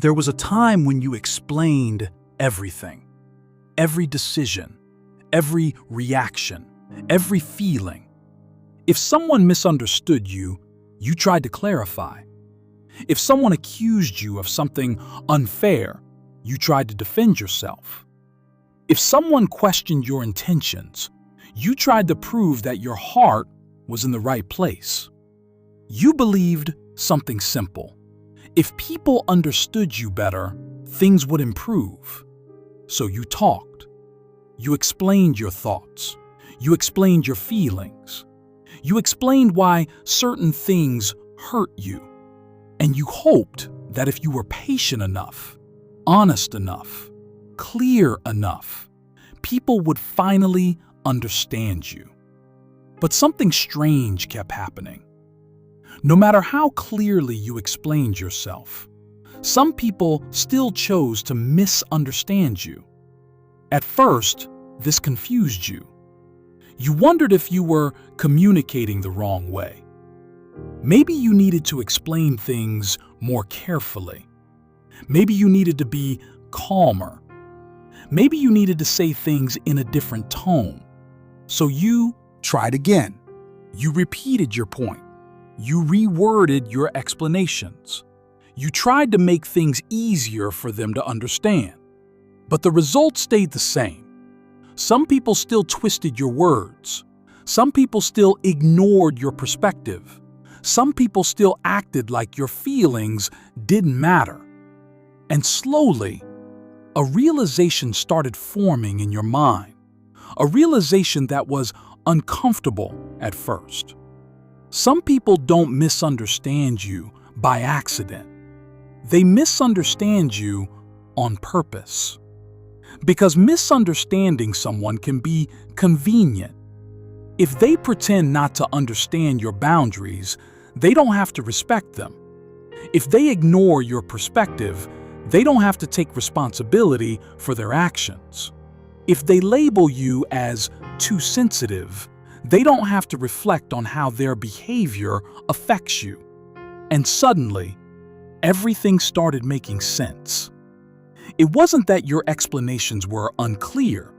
There was a time when you explained everything, every decision, every reaction, every feeling. If someone misunderstood you, you tried to clarify. If someone accused you of something unfair, you tried to defend yourself. If someone questioned your intentions, you tried to prove that your heart was in the right place. You believed something simple. If people understood you better, things would improve. So you talked. You explained your thoughts. You explained your feelings. You explained why certain things hurt you. And you hoped that if you were patient enough, honest enough, clear enough, people would finally understand you. But something strange kept happening. No matter how clearly you explained yourself, some people still chose to misunderstand you. At first, this confused you. You wondered if you were communicating the wrong way. Maybe you needed to explain things more carefully. Maybe you needed to be calmer. Maybe you needed to say things in a different tone. So you tried again. You repeated your point. You reworded your explanations. You tried to make things easier for them to understand. But the result stayed the same. Some people still twisted your words. Some people still ignored your perspective. Some people still acted like your feelings didn't matter. And slowly, a realization started forming in your mind. A realization that was uncomfortable at first. Some people don't misunderstand you by accident. They misunderstand you on purpose. Because misunderstanding someone can be convenient. If they pretend not to understand your boundaries, they don't have to respect them. If they ignore your perspective, they don't have to take responsibility for their actions. If they label you as too sensitive, they don't have to reflect on how their behavior affects you. And suddenly, everything started making sense. It wasn't that your explanations were unclear.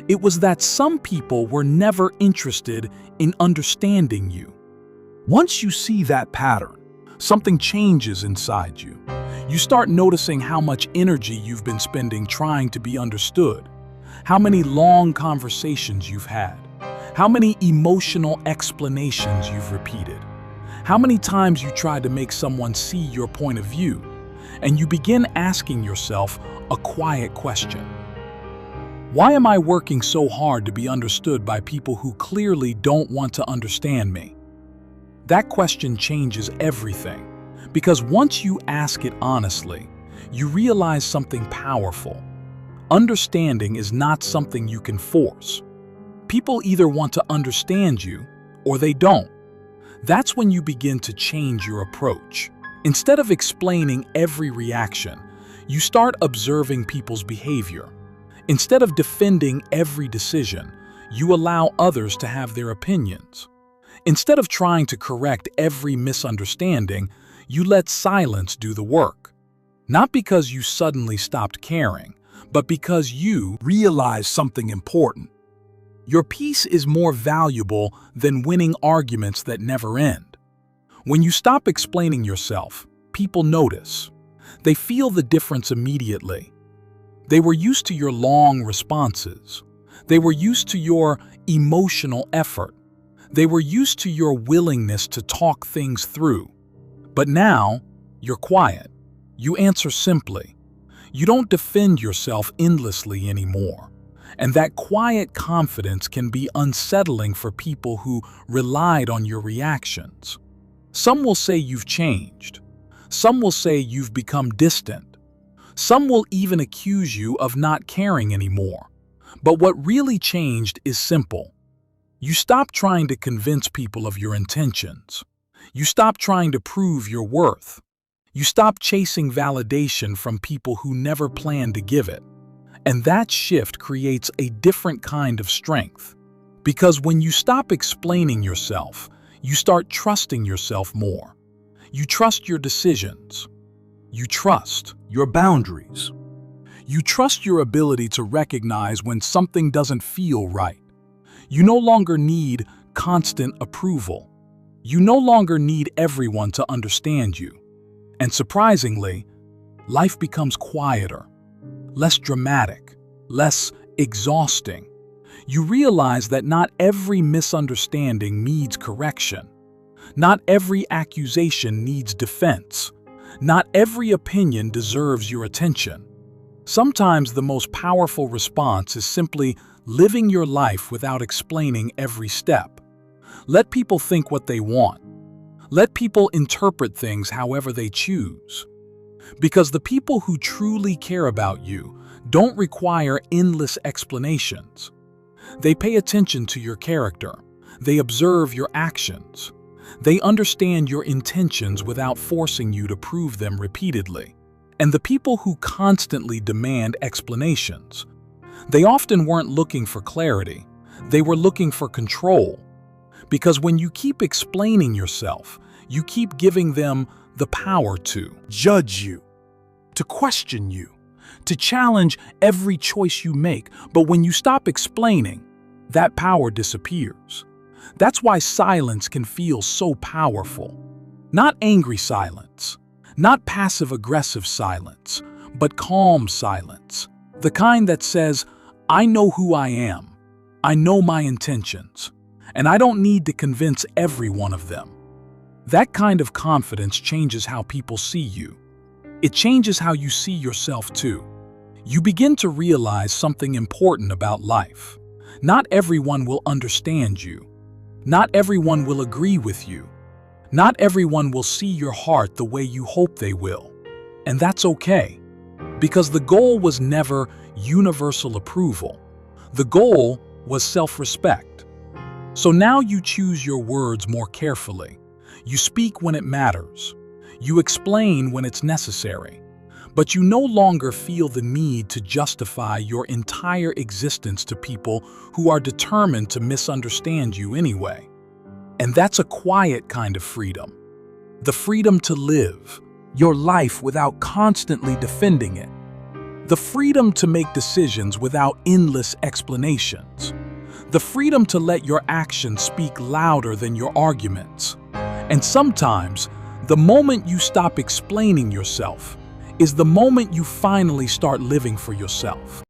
It was that some people were never interested in understanding you. Once you see that pattern, something changes inside you. You start noticing how much energy you've been spending trying to be understood, how many long conversations you've had, how many emotional explanations you've repeated, how many times you tried to make someone see your point of view, and you begin asking yourself a quiet question. Why am I working so hard to be understood by people who clearly don't want to understand me? That question changes everything, because once you ask it honestly, you realize something powerful. Understanding is not something you can force. People either want to understand you or they don't. That's when you begin to change your approach. Instead of explaining every reaction, you start observing people's behavior. Instead of defending every decision, you allow others to have their opinions. Instead of trying to correct every misunderstanding, you let silence do the work. Not because you suddenly stopped caring, but because you realized something important. Your peace is more valuable than winning arguments that never end. When you stop explaining yourself, people notice. They feel the difference immediately. They were used to your long responses. They were used to your emotional effort. They were used to your willingness to talk things through. But now, you're quiet. You answer simply. You don't defend yourself endlessly anymore. And that quiet confidence can be unsettling for people who relied on your reactions. Some will say you've changed. Some will say you've become distant. Some will even accuse you of not caring anymore. But what really changed is simple. You stop trying to convince people of your intentions. You stop trying to prove your worth. You stop chasing validation from people who never planned to give it. And that shift creates a different kind of strength. Because when you stop explaining yourself, you start trusting yourself more. You trust your decisions. You trust your boundaries. You trust your ability to recognize when something doesn't feel right. You no longer need constant approval. You no longer need everyone to understand you. And surprisingly, life becomes quieter, less dramatic, less exhausting. You realize that not every misunderstanding needs correction. Not every accusation needs defense. Not every opinion deserves your attention. Sometimes the most powerful response is simply living your life without explaining every step. Let people think what they want. Let people interpret things however they choose. Because the people who truly care about you don't require endless explanations. They pay attention to your character. They observe your actions. They understand your intentions without forcing you to prove them repeatedly. And the people who constantly demand explanations, they often weren't looking for clarity. They were looking for control. Because when you keep explaining yourself, you keep giving them the power to judge you, to question you, to challenge every choice you make. But when you stop explaining, that power disappears. That's why silence can feel so powerful. Not angry silence, not passive-aggressive silence, but calm silence. The kind that says, I know who I am, I know my intentions, and I don't need to convince every one of them. That kind of confidence changes how people see you. It changes how you see yourself too. You begin to realize something important about life. Not everyone will understand you. Not everyone will agree with you. Not everyone will see your heart the way you hope they will. And that's okay. Because the goal was never universal approval. The goal was self-respect. So now you choose your words more carefully. You speak when it matters. You explain when it's necessary. But you no longer feel the need to justify your entire existence to people who are determined to misunderstand you anyway. And that's a quiet kind of freedom. The freedom to live your life without constantly defending it. The freedom to make decisions without endless explanations. The freedom to let your actions speak louder than your arguments. And sometimes, the moment you stop explaining yourself is the moment you finally start living for yourself.